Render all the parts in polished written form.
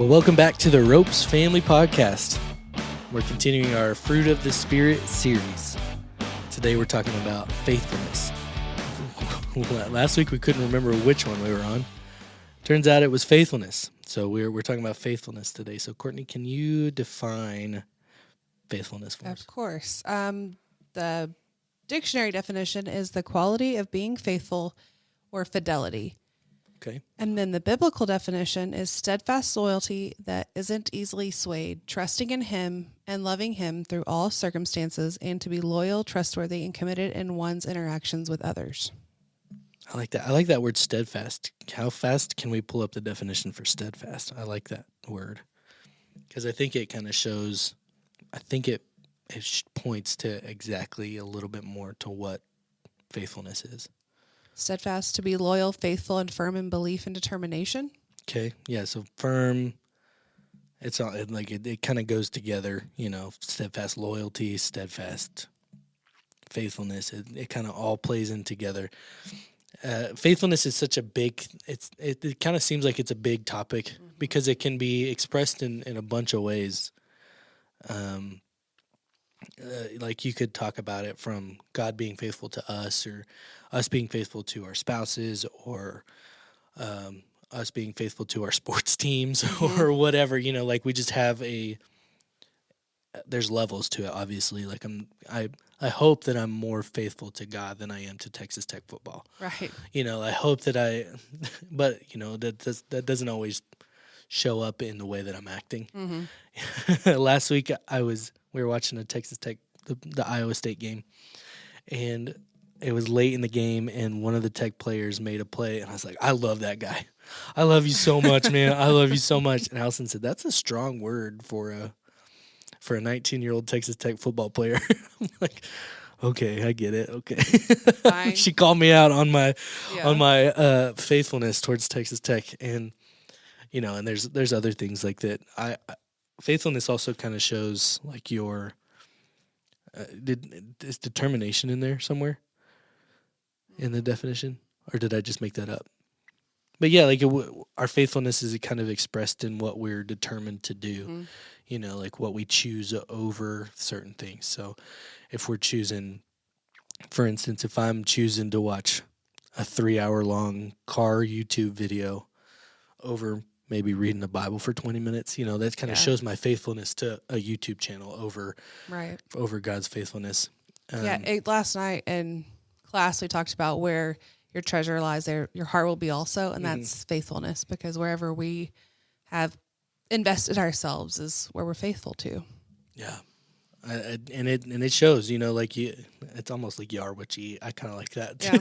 Well, welcome back to the Ropes Family Podcast. We're continuing our Fruit of the Spirit series. Today we're talking about faithfulness. Last week we couldn't remember which one we were on. Turns out it was faithfulness. So we're talking about faithfulness today. So Courtney, can you define faithfulness for us? Of course. The dictionary definition is the quality of being faithful or fidelity. Okay. And then the biblical definition is steadfast loyalty that isn't easily swayed, trusting in Him and loving Him through all circumstances, and to be loyal, trustworthy, and committed in one's interactions with others. I like that. I like that word steadfast. How fast can we pull up the definition for steadfast? I like that word because I think it kind of shows, it points to exactly a little bit more to what faithfulness is. Steadfast, to be loyal, faithful, and firm in belief and determination. Okay. Yeah. So firm. It's all like it kind of goes together, steadfast loyalty, steadfast faithfulness. It kind of all plays in together. Faithfulness is such a big, it kind of seems like it's a big topic because it can be expressed in a bunch of ways. Like you could talk about it from God being faithful to us, or us being faithful to our spouses, or us being faithful to our sports teams, or whatever. Like we just have there's levels to it. Obviously, like I hope that I'm more faithful to God than I am to Texas Tech football. Right. I hope that but that doesn't always show up in the way that I'm acting. Mm-hmm. Last week we were watching a Texas Tech, the Iowa State game, and it was late in the game, and one of the Tech players made a play, and I was like, I love that guy. I love you so much, man. I love you so much. And Allison said, that's a strong word for a 19-year-old Texas Tech football player. I'm like, okay, I get it. Okay. She called me out on my faithfulness towards Texas Tech, and and there's other things like that. Faithfulness also kind of shows like your is determination in there somewhere in the definition, or did I just make that up? But yeah, like our faithfulness is kind of expressed in what we're determined to do. Like what we choose over certain things. So if we're choosing, for instance, if I'm choosing to watch a 3-hour-long car YouTube video over maybe reading the Bible for 20 minutes, that kind of shows my faithfulness to a YouTube channel over God's faithfulness. Last night in class we talked about where your treasure lies, there your heart will be also, and that's faithfulness, because wherever we have invested ourselves is where we're faithful to. Yeah. And it shows, like it's almost like you are what you eat. I kind of like that. Yeah.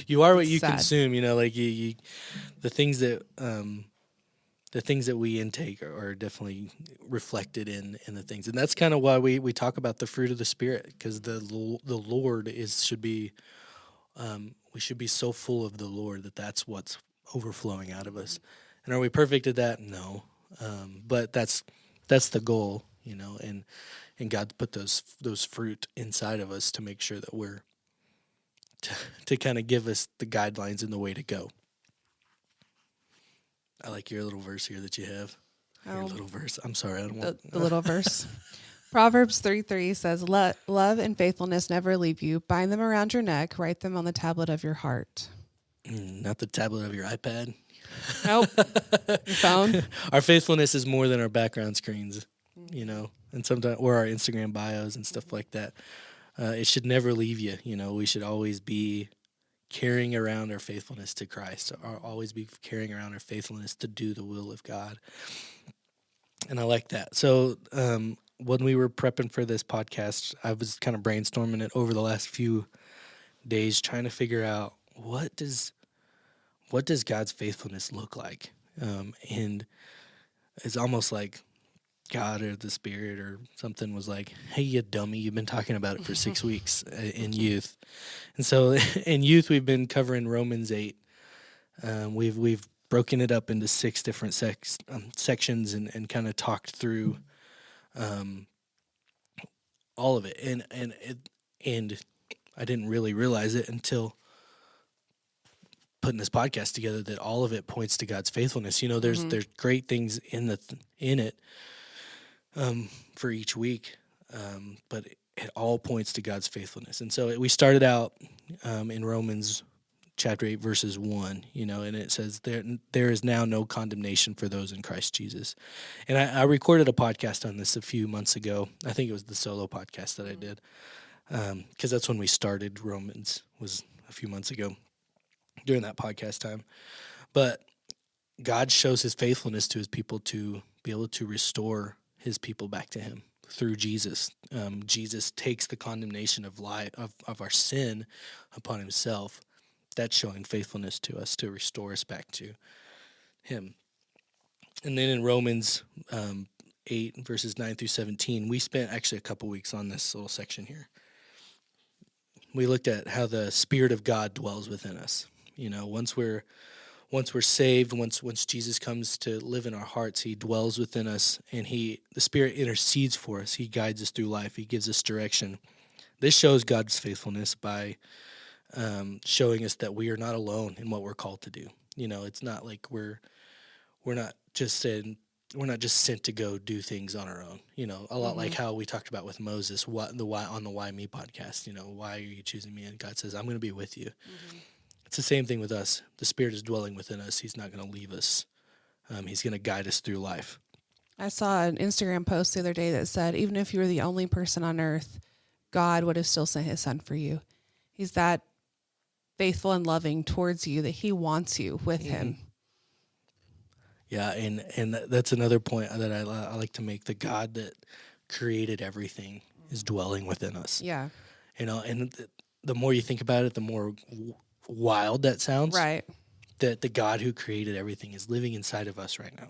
You are what you consume, like you the things that we intake are definitely reflected in the things. And that's kind of why we talk about the fruit of the Spirit, because the Lord should be we should be so full of the Lord that's what's overflowing out of us. And are we perfect at that? No. But that's the goal, and God put those fruit inside of us to make sure that we're to kind of give us the guidelines and the way to go. I like your little verse here that you have. Your little verse. I'm sorry, I don't want the little verse. Proverbs 3:3 says, "Love and faithfulness never leave you. Bind them around your neck. Write them on the tablet of your heart." Not the tablet of your iPad. Nope. Your phone. Our faithfulness is more than our background screens, and sometimes, or our Instagram bios and stuff like that. It should never leave you. We should always be carrying around our faithfulness to Christ, or always be carrying around our faithfulness to do the will of God. And I like that. So when we were prepping for this podcast, I was kind of brainstorming it over the last few days, trying to figure out what does God's faithfulness look like? And it's almost like God or the Spirit or something was like, hey, you dummy, you've been talking about it for 6 weeks in youth. And so in youth, we've been covering Romans 8. We've broken it up into 6 different sections and kind of talked through all of it. And I didn't really realize it until putting this podcast together that all of it points to God's faithfulness. There's great things in it for each week, but it all points to God's faithfulness. And so we started out in Romans chapter 8, verses 1, and it says, there is now no condemnation for those in Christ Jesus. And I recorded a podcast on this a few months ago. I think it was the solo podcast that I did, because that's when we started Romans, was a few months ago during that podcast time. But God shows his faithfulness to his people to be able to restore his people back to him through Jesus. Jesus takes the condemnation of our sin upon himself. That's showing faithfulness to us to restore us back to him. And then in Romans 8, verses 9 through 17, we spent actually a couple weeks on this little section here. We looked at how the Spirit of God dwells within us. Once we're saved, once Jesus comes to live in our hearts, he dwells within us, and the Spirit intercedes for us. He guides us through life. He gives us direction. This shows God's faithfulness by showing us that we are not alone in what we're called to do. It's not like we're not just sent to go do things on our own. A lot like how we talked about with Moses, on the Why Me podcast. Why are you choosing me? And God says, I'm going to be with you. It's the same thing with us. The Spirit is dwelling within us. He's not going to leave us. He's going to guide us through life. I saw an Instagram post the other day that said, even if you were the only person on earth, God would have still sent his son for you. He's that faithful and loving towards you that he wants you with him. Yeah, and that's another point that I like to make. The God that created everything is dwelling within us. Yeah. And the more you think about it, the more wild that sounds. Right. That the God who created everything is living inside of us right now.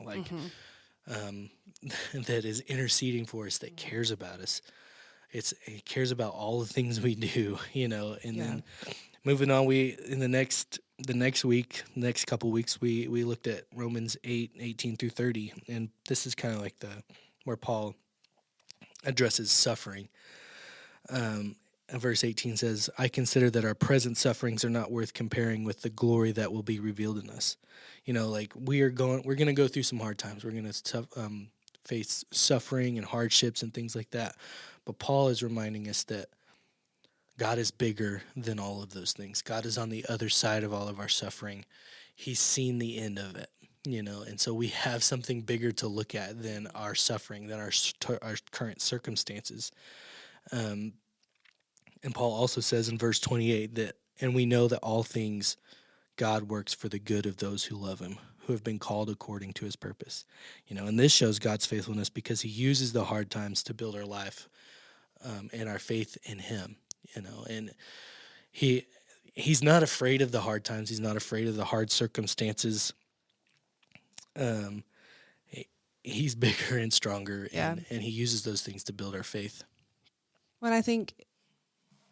That is interceding for us, that cares about us. It cares about all the things we do, then moving on, the next couple weeks, we looked at Romans 8, 18 through 30, and this is kind of like where Paul addresses suffering. Verse 18 says, I consider that our present sufferings are not worth comparing with the glory that will be revealed in us. We're going to go through some hard times. We're going to face suffering and hardships and things like that. But Paul is reminding us that God is bigger than all of those things. God is on the other side of all of our suffering. He's seen the end of it, and so we have something bigger to look at than our suffering, than our current circumstances. And Paul also says in verse 28 and we know that all things God works for the good of those who love him, who have been called according to his purpose. And this shows God's faithfulness because he uses the hard times to build our life and our faith in him. And he's not afraid of the hard times. He's not afraid of the hard circumstances. He's bigger and stronger, and he uses those things to build our faith. When I think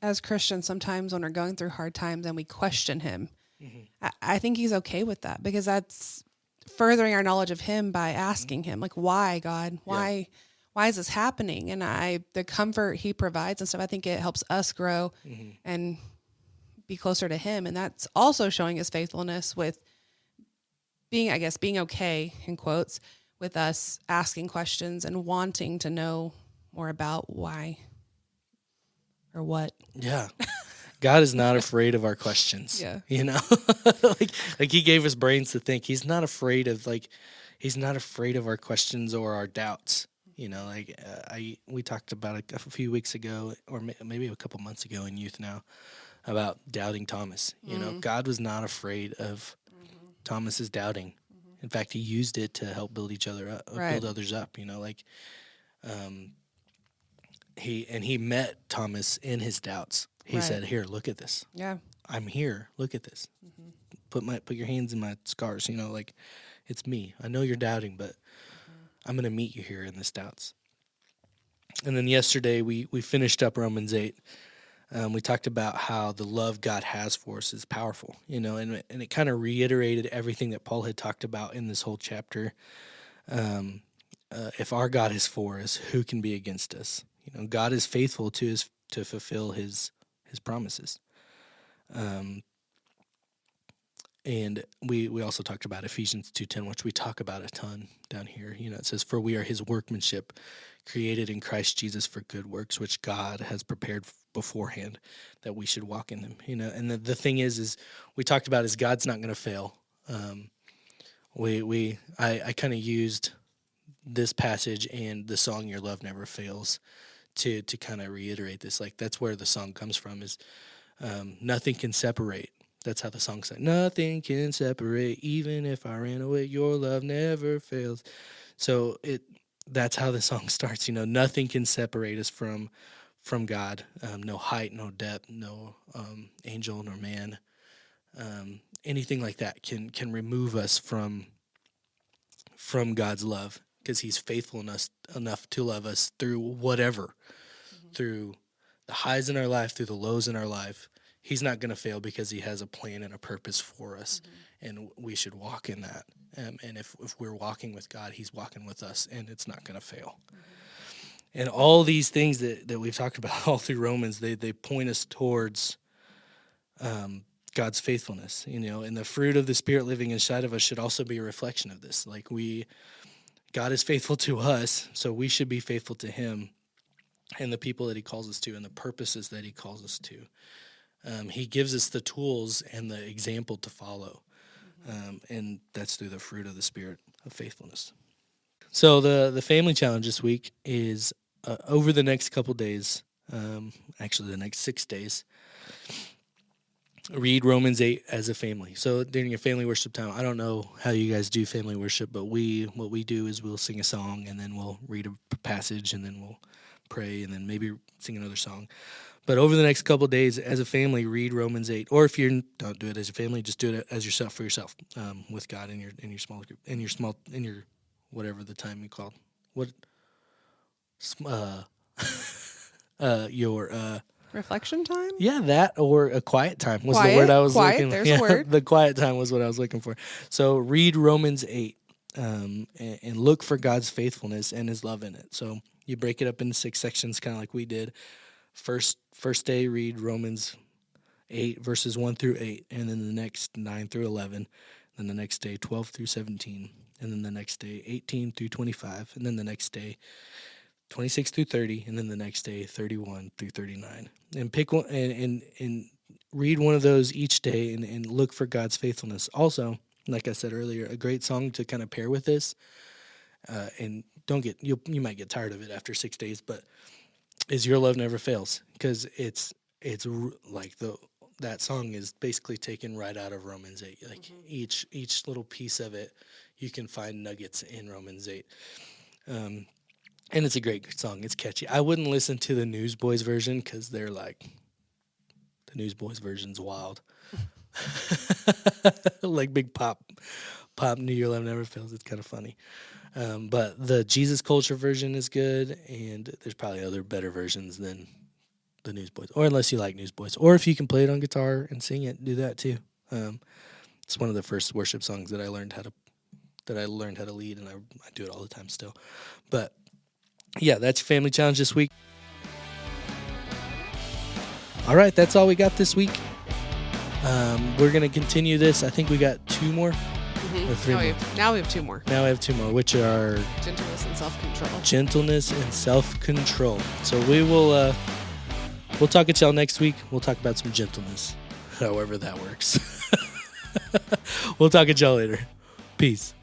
as Christians, sometimes when we're going through hard times and we question him, I think he's okay with that, because that's furthering our knowledge of him by asking him, why, God? Why is this happening? And the comfort he provides and stuff, I think it helps us grow and be closer to him. And that's also showing his faithfulness with being okay, in quotes, with us asking questions and wanting to know more about why or what. Yeah. God is not afraid of our questions. Yeah. like he gave us brains to think. He's not afraid of our questions or our doubts. We talked about a few weeks ago, or maybe a couple months ago in youth now, about doubting Thomas. God was not afraid of Thomas's doubting. In fact, he used it to help build each other up, build others up. He met Thomas in his doubts. He said, "Here, look at this. Yeah, I'm here. Look at this. Put your hands in my scars. It's me. I know you're doubting, but I'm going to meet you here in this doubts." And then yesterday we finished up Romans 8. We talked about how the love God has for us is powerful, and it kind of reiterated everything that Paul had talked about in this whole chapter. If our God is for us, who can be against us? God is faithful to fulfill his promises. And we also talked about Ephesians 2:10, which we talk about a ton down here. It says, "For we are his workmanship, created in Christ Jesus for good works, which God has prepared beforehand that we should walk in them." And the thing is we talked about is God's not going to fail. I kind of used this passage and the song "Your Love Never Fails" to kind of reiterate this. Like, that's where the song comes from, is nothing can separate. That's how the song says. Nothing can separate, even if I ran away. Your love never fails. So that's how the song starts. Nothing can separate us from God. No height, no depth, no angel nor man. Anything like that can remove us from God's love, because he's faithful enough to love us through whatever, through the highs in our life, through the lows in our life. He's not going to fail, because he has a plan and a purpose for us, and we should walk in that. And if we're walking with God, he's walking with us, and it's not going to fail. And all these things that we've talked about all through Romans, they point us towards God's faithfulness, and the fruit of the Spirit living inside of us should also be a reflection of this. Like, God is faithful to us, so we should be faithful to him and the people that he calls us to and the purposes that he calls us to. He gives us the tools and the example to follow, and that's through the fruit of the Spirit of faithfulness. So the family challenge this week is over the next couple days, actually the next 6 days, read Romans 8 as a family. So during your family worship time, I don't know how you guys do family worship, but what we do is we'll sing a song, and then we'll read a passage, and then we'll pray, and then maybe sing another song. But over the next couple of days, as a family, read Romans 8. Or if you don't do it as a family, just do it as yourself, for yourself, with God in your small group, in your whatever the time you called. Your reflection time? Yeah, that, or a quiet time was the word I was looking for. There's a word. The quiet time was what I was looking for. So read Romans 8 and look for God's faithfulness and his love in it. So you break it up into 6 sections, kind of like we did. First day, read Romans 8, verses 1 through 8, and then the next 9 through 11, then the next day 12 through 17, and then the next day 18 through 25, and then the next day 26 through 30, and then the next day 31 through 39. And pick one and read one of those each day and look for God's faithfulness. Also, like I said earlier, a great song to kind of pair with this. And you might get tired of it after 6 days, but is Your Love Never Fails, because it's like that song is basically taken right out of Romans 8. Like each little piece of it, you can find nuggets in Romans 8. And it's a great song. It's catchy. I wouldn't listen to the Newsboys version, because they're like, the Newsboys version's wild. Like big pop New Your Love Never Fails. It's kind of funny. But the Jesus Culture version is good, and there's probably other better versions than the Newsboys, or unless you like Newsboys, or if you can play it on guitar and sing it, do that too. It's one of the first worship songs that I learned how to lead, and I do it all the time still. But yeah, that's your family challenge this week. All right, that's all we got this week. We're gonna continue this. I think we got 2 more. Or 3 more. Now we have 2 more. Now we have 2 more, which are Gentleness and self-control. Gentleness and self-control. So we'll talk at y'all next week. We'll talk about some gentleness, however that works. We'll talk at y'all later. Peace.